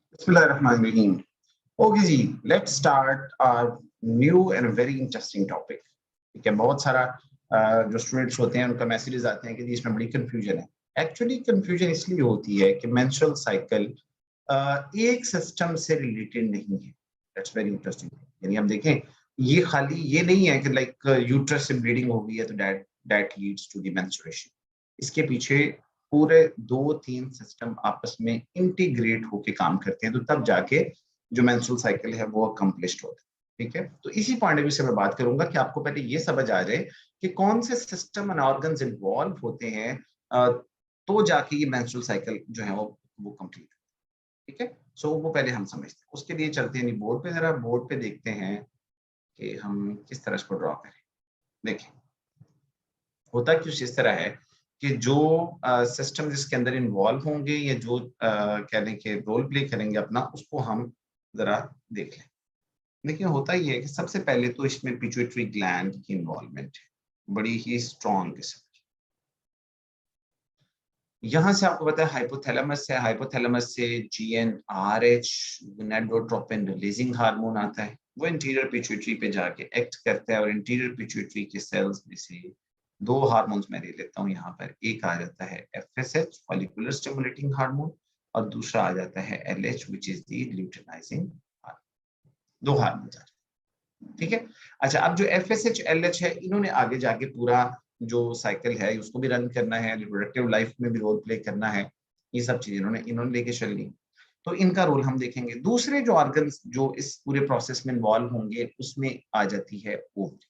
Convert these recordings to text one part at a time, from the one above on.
Bismillahirrahmanirrahim. Okay ji, let's start our new and very interesting topic. ठीक है, बहुत सारा जो स्टूडेंट्स होते हैं उनका मैसेजेस आते हैं कि जी इसमें बड़ी कंफ्यूजन है। एक्चुअली कंफ्यूजन इसलिए होती है कि मेंस्ट्रुअल साइकिल एक सिस्टम से रिलेटेड नहीं है। That's very interesting. यानी हम देखें, ये खाली ये नहीं है कि लाइक यूट्रस से ब्लीडिंग हो गई है तो that leads to the menstruation. इसके पीछे पूरे दो तीन सिस्टम आपस में इंटीग्रेट होके काम करते हैं, तो तब जाके जो मेंस्ट्रुअल साइकिल है वो अकम्प्लिश्ड होता है। ठीक है, तो इसी पॉइंट ऑफ व्यू से मैं बात करूंगा कि आपको पहले ये समझ आ जाए कि कौन से सिस्टम एंड ऑर्गन्स इन्वॉल्व होते हैं, तो जाके ये मेंस्ट्रुअल साइकिल जो है वो कंप्लीट। ठीक है, सो वो पहले हम समझते हैं। उसके लिए चलते हैं बोर्ड पे, जरा बोर्ड पे देखते हैं कि हम किस तरह इसको ड्रॉ करें। देखिए, होता कुछ इस तरह है कि जो सिस्टम जिसके अंदर इन्वॉल्व होंगे या जो कह लें कि रोल प्ले करेंगे अपना, उसको हम जरा देख लें। देखिए, होता ही है कि सबसे पहले तो इसमें पिट्यूटरी ग्लैंड की इन्वॉल्वमेंट है, बड़ी ही स्ट्रॉन्ग किस्म की। यहाँ से आपको पता है हाइपोथैलेमस है, हाइपोथैलेमस से GnRH गोनाडोट्रोपिन रिलीजिंग हार्मोन आता है। वो इंटीरियर पिट्यूटरी पे जाके एक्ट करता है और इंटीरियर पिट्यूटरी के सेल्स में से दो हार्मोन्स मैं ले लेता हूँ यहाँ पर। एक आ जाता है FSH फॉलिकुलर स्टिमुलेटिंग हार्मोन, और दूसरा आ जाता है LH which is the luteinizing hormone. दो हार्मोन आ जाते हैं। ठीक है, अच्छा, अब जो FSH LH है, इन्होंने आगे जाके पूरा जो साइकिल है उसको भी रन करना है, रिप्रोडक्टिव लाइफ में भी रोल प्ले करना है। ये सब चीजें इन्होंने लेके चल ली, तो इनका रोल हम देखेंगे। दूसरे जो ऑर्गन्स जो इस पूरे प्रोसेस में इन्वॉल्व होंगे उसमें आ जाती है ओवरी।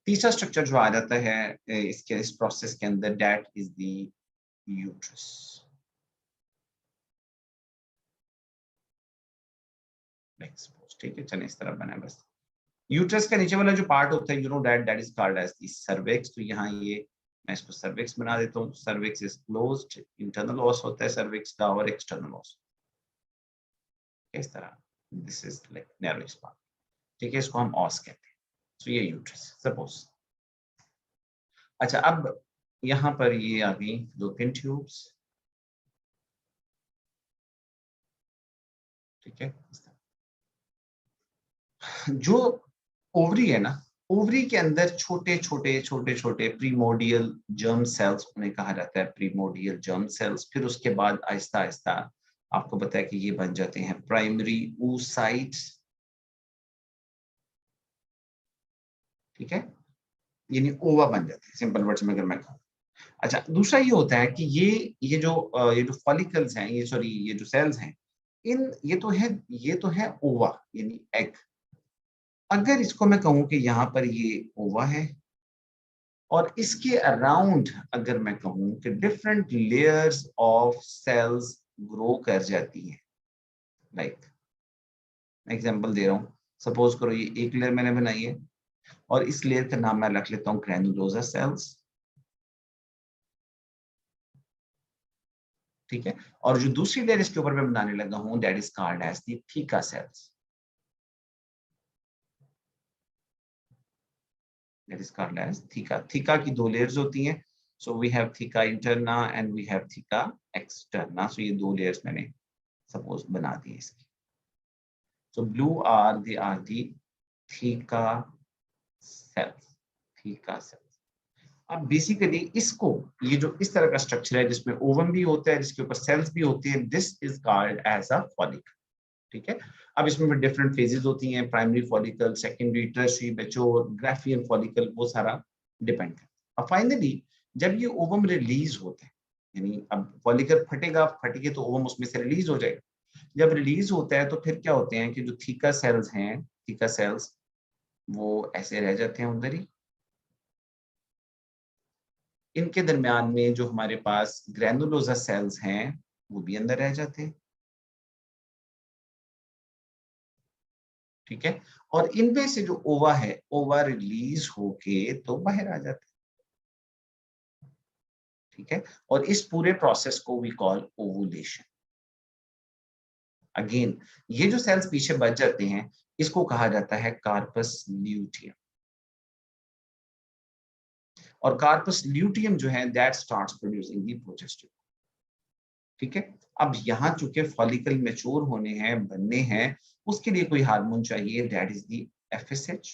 तीसरा स्ट्रक्चर जो आ जाता है इस प्रोसेस के अंदर, दैट इज द यूट्रस। ठीक है, चलिए इस तरफ बना है बस। यूट्रस का नीचे वाला जो पार्ट होता है, that is called as the cervix. तो यहाँ ये मैं इसको सर्विक्स बना देता हूँ। Cervix is closed, internal os होता है सर्विक्स का और एक्सटर्नल ऑस इस तरह। This is like narrow spark. ठीक है, इसको हम ऑस कहते हैं। तो ये यूट्रस सपोज। अच्छा, अब यहाँ पर ये आ गई फैलोपियन ट्यूब्स। ठीक है, जो ओवरी है ना, ओवरी के अंदर छोटे छोटे छोटे छोटे प्रीमोडियल जर्म सेल्स उन्हें कहा जाता है, प्रीमोडियल जर्म सेल्स। फिर उसके बाद आहिस्ता आहिस्ता आपको पता है कि ये बन जाते हैं प्राइमरी oocytes। ठीक है, यानी ओवा बन जाते हैं सिंपल वर्ड्स में अगर मैं कहूँ। अच्छा, दूसरा ये होता है कि ये जो फॉलिकल्स हैं, ये जो सेल्स हैं, ये तो है ओवा यानी एग। अगर इसको मैं कहूँ कि यहाँ पर ये ओवा है और इसके अराउंड अगर मैं कहूँ कि different layers of cells grow कर जाती हैं। लाइक एग्जांपल दे रहा हूँ, सपोज करो ये एक लेयर मैंने बनाई है और इस लेयर का नाम मैं रख लेता हूँ ग्रैनुलोसा सेल्स। ठीक है, और जो दूसरी लेयर इसके ऊपर मैं बनाने लगा हूँ, that is called as the theca cells. That is called as theca. Theca की दो लेयर्स होती हैं। So we have theca interna and we have theca externa. सो ये दो लेयर्स मैंने सपोज बना दी इसकी। So blue are the theca cells, theca cells. अब बेसिकली इसको, ये जो इस तरह का स्ट्रक्चर है जिसमें ओवम भी होता है, जिसके ऊपर सेल्स भी होती हैं, this is called as a follicle. ठीक है, अब इसमें डिफरेंट फेजेस होती हैं, primary follicle, secondary, tertiary, mature, graafian follicle, वो सारा डिपेंड करता है। अब फाइनली जब ये ओवम रिलीज होते हैं, यानी अब फॉलिकल फटेगा, फटेगी तो ओवम उसमें से रिलीज हो जाएगा। जब रिलीज होता है तो फिर क्या होते हैं कि जो थीका सेल्स हैं, थीका सेल्स वो ऐसे रह जाते हैं उधर ही। इनके दरमियान में जो हमारे पास ग्रैनुलोसा सेल्स हैं वो भी अंदर रह जाते हैं। ठीक है, और इनमें से जो ओवा है, ओवा रिलीज होके तो बाहर आ जाता है। ठीक है, और इस पूरे प्रोसेस को वी कॉल ओवुलेशन। अगेन, ये जो सेल्स पीछे बच जाते हैं इसको कहा जाता है कार्पस ल्यूटियम। और कार्पस ल्यूटियम जो है that starts producing the progesterone. ठीक है। अब यहाँ चूंकि फॉलिकल मैच्योर होने हैं, बनने हैं, उसके लिए कोई हार्मोन चाहिए, दैट इज दी FSH।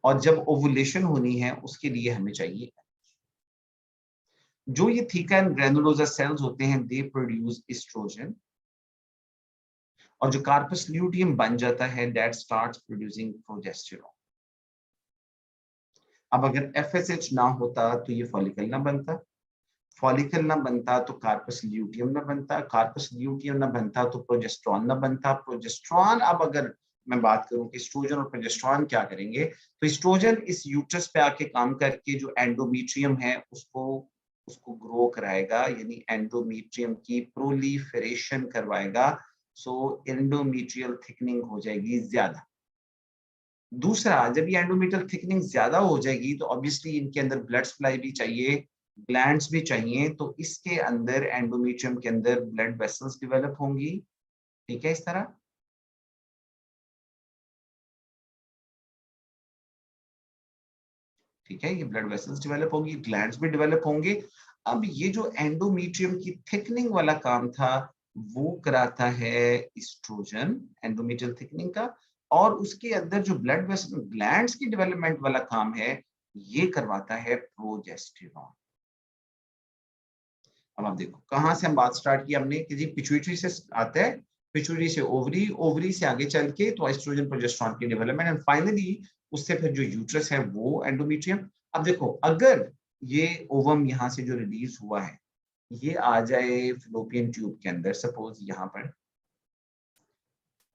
और जब ओवुलेशन होनी है उसके लिए हमें चाहिए, जो ये थीका एंड ग्रैनुलोसा सेल्स होते हैं, दे प्रोड्यूस एस्ट्रोजन। और जो कार्पस ल्यूटियम बन जाता है, दैट स्टार्ट्स प्रोड्यूसिंग प्रोजेस्टेरॉन। अब अगर FSH ना होता तो ये फॉलिकल ना बनता, फॉलिकल ना बनता तो कार्पस ल्यूटियम ना बनता, कार्पस ल्यूटियम ना बनता तो प्रोजेस्टेरॉन ना बनता, प्रोजेस्टेरॉन, अब अगर मैं बात करूं कि एस्ट्रोजन और प्रोजेस्टेरॉन क्या करेंगे, तो एस्ट्रोजन इस यूट्रस पे आके काम करके जो एंडोमेट्रियम है उसको उसको ग्रो कराएगा, यानी एंडोमेट्रियम की प्रोलीफरेशन करवाएगा। सो एंडोमेट्रियल थिकनिंग हो जाएगी ज्यादा। दूसरा, जब ये एंडोमेट्रियल थिकनिंग ज्यादा हो जाएगी तो ऑब्वियसली इनके अंदर ब्लड सप्लाई भी चाहिए, ग्लैंड्स भी चाहिए, तो इसके अंदर एंडोमेट्रियम के अंदर ब्लड वेसल्स डेवलप होंगी। ठीक है, इस तरह। ठीक है, ये ब्लड वेसल्स डेवलप होंगी, ग्लैंड्स भी डेवलप होंगे। अब ये जो एंडोमेट्रियम की थिकनिंग वाला काम था वो कराता है एस्ट्रोजन, एंडोमेट्रियल थिकनिंग का। और उसके अंदर जो ब्लड वेसल ग्लैंड्स की डेवलपमेंट वाला काम है ये करवाता है प्रोजेस्टेरॉन। अब आप देखो कहाँ से हम बात स्टार्ट की हमने कि जी पिट्यूटरी से आता है, पिट्यूटरी से ओवरी, ओवरी से आगे चल के तो एस्ट्रोजन प्रोजेस्टेरॉन की डेवलपमेंट, एंड फाइनली उससे फिर जो यूट्रस है वो एंडोमेट्रियम। अब देखो अगर ये ओवम यहाँ से जो रिलीज हुआ है ये आ जाए फिलोपियन ट्यूब के अंदर, सपोज यहाँ पर,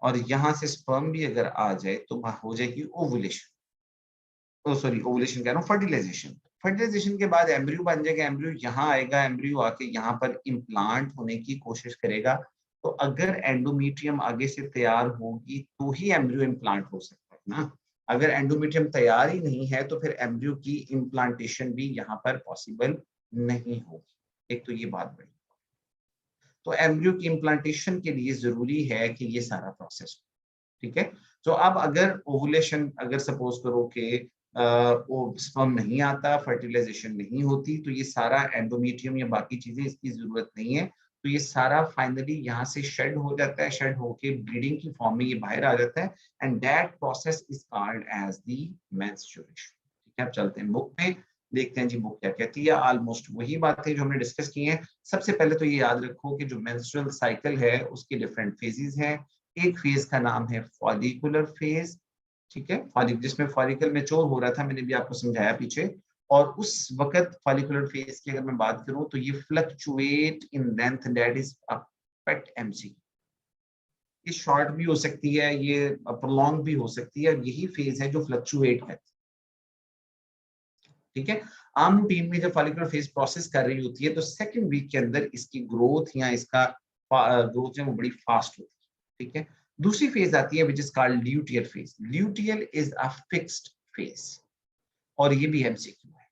और यहाँ से स्पर्म भी अगर आ जाए तो हो जाएगी ओवुलेशन, सॉरी ओवुलेशन कह रहा हूँ, फर्टिलाइजेशन। फर्टिलाइजेशन के बाद एम्ब्रियो बन जाएगा, एम्ब्रियो यहाँ आएगा, एम्ब्रियो आके यहाँ पर इम्प्लांट होने की कोशिश करेगा। तो अगर एंडोमेट्रियम आगे से तैयार होगी तो ही एम्ब्रियो इम्प्लांट हो सकता है ना। अगर एंडोमेट्रियम तैयार ही नहीं है तो फिर एम्ब्रियो की इम्प्लांटेशन भी यहाँ पर पॉसिबल नहीं होगी। एक तो ये बात बड़ी, तो एम्ब्रियो की इम्प्लांटेशन के लिए जरूरी है कि ये सारा प्रोसेस हो। ठीक है। तो अब अगर ओवुलेशन, अगर सपोज करो कि वो स्पर्म नहीं आता, फर्टिलाइजेशन नहीं होती, तो ये सारा एंडोमेट्रियम या बाकी चीजें इसकी जरूरत नहीं है, तो ये सारा फाइनली यहाँ से शेड हो जाता है, शेड होके ब्लीडिंग की फॉर्म में ये बाहर आ जाता है, and that process is called as the menstruation. ठीक है, अब चलते हैं बुक पे, देखते हैं जी बुक क्या कहती है। ऑलमोस्ट वही बातें जो हमने डिस्कस की हैं। सबसे पहले तो ये याद रखो कि जो मेंस्ट्रुअल साइकिल है उसके डिफरेंट फेजेस हैं। एक फेज का नाम है फॉलिकुलर फेज, ठीक है, फॉलिक जिसमें फॉलिकल मैच्योर हो रहा था, मैंने भी आपको समझाया पीछे। और उस वक्त फॉलिकुलर फेज की अगर मैं बात करूं तो ये fluctuate in length, that is a pet MC। ये शॉर्ट भी हो सकती है, ये प्रोलॉन्ग भी हो सकती है, यही फेज है जो फ्लक्चुएट करती है। ठीक है। आम रूटीन में जब फॉलिकुलर फेज प्रोसेस कर रही होती है तो सेकंड वीक के अंदर इसकी ग्रोथ या इसका ग्रोथ है वो बड़ी फास्ट होती है। ठीक है। दूसरी फेज आती है which is called luteal phase. Luteal is a fixed phase, और ये भी MCQ है।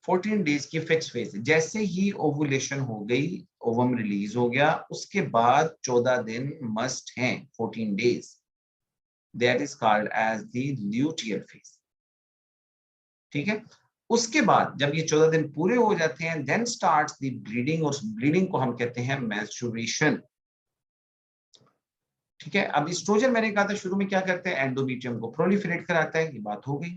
14 डेज की फिक्स फेज है। जैसे ही ओवुलेशन हो गई, ओवम रिलीज हो गया, उसके बाद 14 दिन मस्ट हैं, 14 days, that is called as the luteal phase. ठीक है। उसके बाद जब ये 14 दिन पूरे हो जाते हैं, देन स्टार्ट्स द ब्लीडिंग, और ब्लीडिंग को हम कहते हैं मेंस्ट्रुएशन। ठीक है। अब एस्ट्रोजन मैंने कहा था शुरू में क्या करते हैं, एंडोमेट्रियम को प्रोलिफरेट कराता है, ये बात हो गई।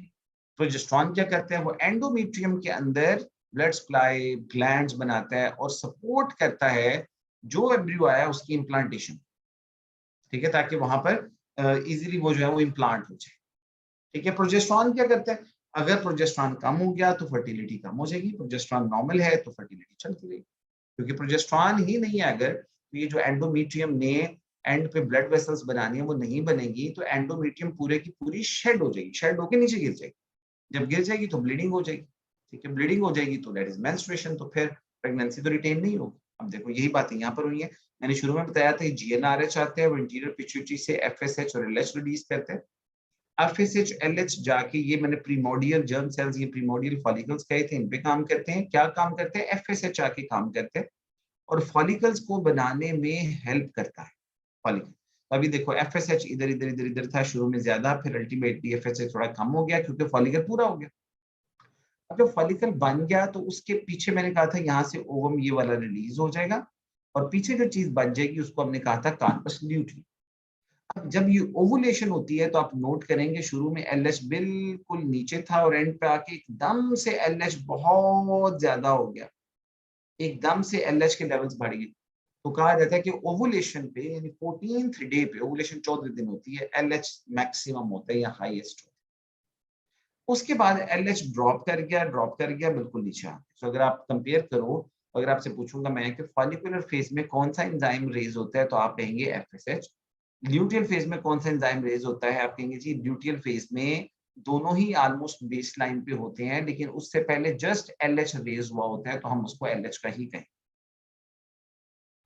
प्रोजेस्टेरॉन क्या करते हैं, वो एंडोमेट्रियम के अंदर ब्लड सप्लाई ग्लैंड्स बनाता है और सपोर्ट करता है जो एम्ब्रियो आया उसकी इम्प्लांटेशन। ठीक है, ताकि वहां पर इजीली वो जो है वो इम्प्लांट हो जाए। ठीक है। प्रोजेस्टेरॉन क्या करता है, अगर प्रोजेस्टेरॉन कम हो गया तो फर्टिलिटी कम हो जाएगी, प्रोजेस्टेरॉन नॉर्मल है तो फर्टिलिटी चलती रहेगी। क्योंकि प्रोजेस्टेरॉन ही नहीं है अगर, तो ये जो एंडोमेट्रियम ने एंड पे ब्लड वेसल्स बनानी है वो नहीं बनेगी, तो एंडोमेट्रियम पूरे की पूरी शेड हो जाएगी, शेड होके नीचे गिर जाएगी। जब गिर जाएगी तो ब्लीडिंग हो जाएगी। ठीक है, ब्लीडिंग हो जाएगी तो दैट इज मेंस्ट्रुएशन, तो फिर प्रेगनेंसी तो रिटेन नहीं होगी। अब देखो यही बातें यहाँ पर हुई है। मैंने शुरू में बताया था GnRH आते हैं, वो इंटीरियर पिट्यूटरी से FSH और LH रिलीज करते हैं। FSH LH जाके, ये मैंने प्रीमोडियल जर्म सेल्स, ये प्रीमोडियल फॉलिकल्स कहे थे, इन पे काम करते हैं। क्या काम करते हैं, FSH आके काम करते हैं और फॉलिकल्स को बनाने में हेल्प करता है फॉलिकल। अभी देखो FSH इधर इधर इधर इधर था शुरू में ज्यादा, फिर अल्टीमेटली FSH थोड़ा कम हो गया क्योंकि फॉलिकल पूरा हो गया। अब जब फॉलिकल बन गया तो उसके पीछे मैंने कहा था यहाँ से ओवम ये वाला रिलीज हो जाएगा और पीछे जो चीज बन जाएगी उसको हमने कहा था कार्पस ल्यूटियम। अब जब ये ओवुलेशन होती है तो आप नोट करेंगे शुरू में एलएच बिल्कुल नीचे था और एंड पे आके एकदम से एलएच बहुत ज्यादा हो गया, एकदम से एलएच के लेवल्स बढ़ गए। तो कहा जाता है कि ओवुलेशन पे यानी 14th डे पे, ओवुलेशन 14 दिन होती है, एलएच मैक्सिमम होता है या हाईएस्ट होता है। उसके बाद एलएच ड्रॉप कर गया बिल्कुल नीचे आ गया। तो अगर आप कंपेयर करो, अगर आपसे पूछूंगा मैं कि फॉलिकुलर फेज में कौन सा एंजाइम रेज होता है तो आप कहेंगे एफएसएच। ल्यूटियल फेज में कौन सा एंजाइम रेज होता है, आप कहेंगे जी ल्यूटियल फेज में दोनों ही ऑलमोस्ट बेस लाइन पे होते हैं, लेकिन उससे पहले जस्ट एलएच रेज हुआ होता है तो हम उसको एलएच का ही कहें।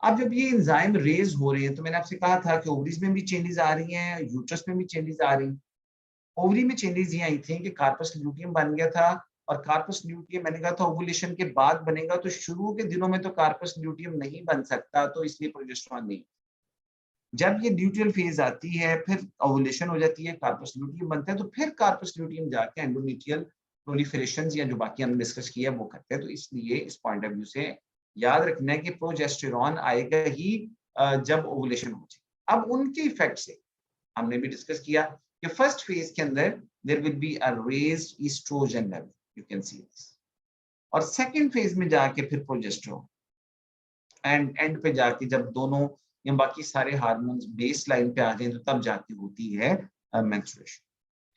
अब जब ये एंजाइम रेज हो रहे हैं तो मैंने आपसे कहा था कि ओवरीज में भी चेंजेस आ रही हैं, यूट्रस में भी चेंजेस आ रही हैं। ओवरी में चेंजेस ये आई थी कि कार्पस ल्यूटियम बन गया था और कार्पस ल्यूटियम मैंने कहा था ओवुलेशन के बाद बनेगा, तो शुरू के दिनों में तो कार्पस ल्यूटियम नहीं बन सकता, तो इसलिए प्रोजेस्टेरॉन नहीं। जब ये ल्यूटियल फेज आती है फिर ओवुलेशन हो जाती है, कार्पस ल्यूटियम बनता है, तो फिर कार्पस ल्यूटियम जाके एंडोमेट्रियल प्रोलिफरेशन या जो बाकी हमने डिस्कस किया वो करते हैं। तो इसलिए इस पॉइंट ऑफ व्यू से याद रखना है कि प्रोजेस्टेरॉन आएगा ही जब ओवुलेशन हो जाए। अब उनके इफेक्ट से हमने भी डिस्कस किया कि फर्स्ट फेज के अंदर there will be a raised estrogen level, you can see this, और सेकंड फेज में जाके फिर प्रोजेस्टेरॉन, एंड पे जाके जब दोनों या बाकी सारे हार्मोन्स बेस लाइन पे आ जाए तो तब जाके होती है मेंस्ट्रुएशन।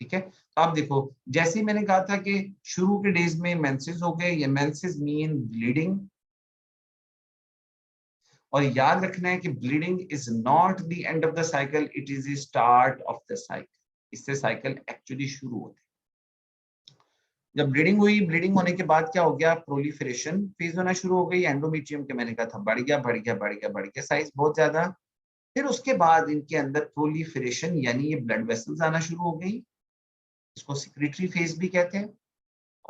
ठीक है, तो आप देखो जैसे ही मैंने कहा था कि शुरू के डेज में मेंसेस हो गए, ये मेंसेस मीन ब्लीडिंग, और याद रखना है कि bleeding is not the end of the cycle, it is the start of the cycle. इससे साइकिल एक्चुअली शुरू होती है। जब ब्लीडिंग हुई, ब्लीडिंग होने के बाद क्या हो गया, प्रोलिफरेशन फेज होना शुरू हो गई, एंडोमेट्रियम के मैंने कहा था बढ़ गया बढ़ गया बढ़ गया बढ़ गया साइज बहुत ज्यादा। फिर उसके बाद इनके अंदर प्रोलिफरेशन यानी ये ब्लड वेसल्स आना शुरू हो गई, इसको सिक्रेटरी फेज भी कहते हैं।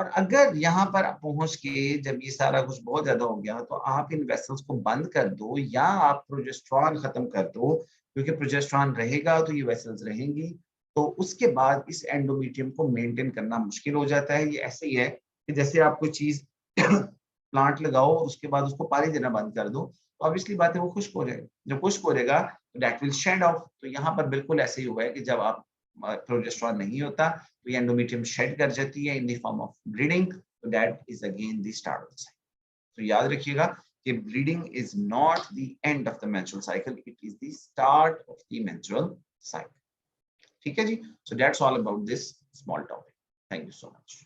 और अगर यहाँ पर पहुंच के जब ये सारा कुछ बहुत ज्यादा हो गया तो आप इन वेसल्स को बंद कर दो या आप प्रोजेस्टेरॉन खत्म कर दो, क्योंकि प्रोजेस्टेरॉन रहेगा तो ये वेसल्स रहेंगी, तो उसके बाद इस एंडोमेट्रियम को मेंटेन करना मुश्किल हो जाता है। ये ऐसे ही है कि जैसे आप कोई चीज प्लांट लगाओ और उसके बाद उसको पानी देना बंद कर दो, तो ऑब्वियसली बात है वो खुश्क हो जाएगा। जब खुश्क हो जाएगा तो दैट विल शेड ऑफ। तो यहाँ पर बिल्कुल ऐसे ही हुआ है कि जब आप प्रोजेस्टेरॉन नहीं होता तो ये एंडोमेट्रियम शेड कर जाती है in the form of bleeding, तो that is again the start of the cycle. तो याद रखिएगा कि bleeding is not the end of the menstrual cycle, it is the start of the menstrual cycle. ठीक है जी, so that's all about this small topic. Thank you so much.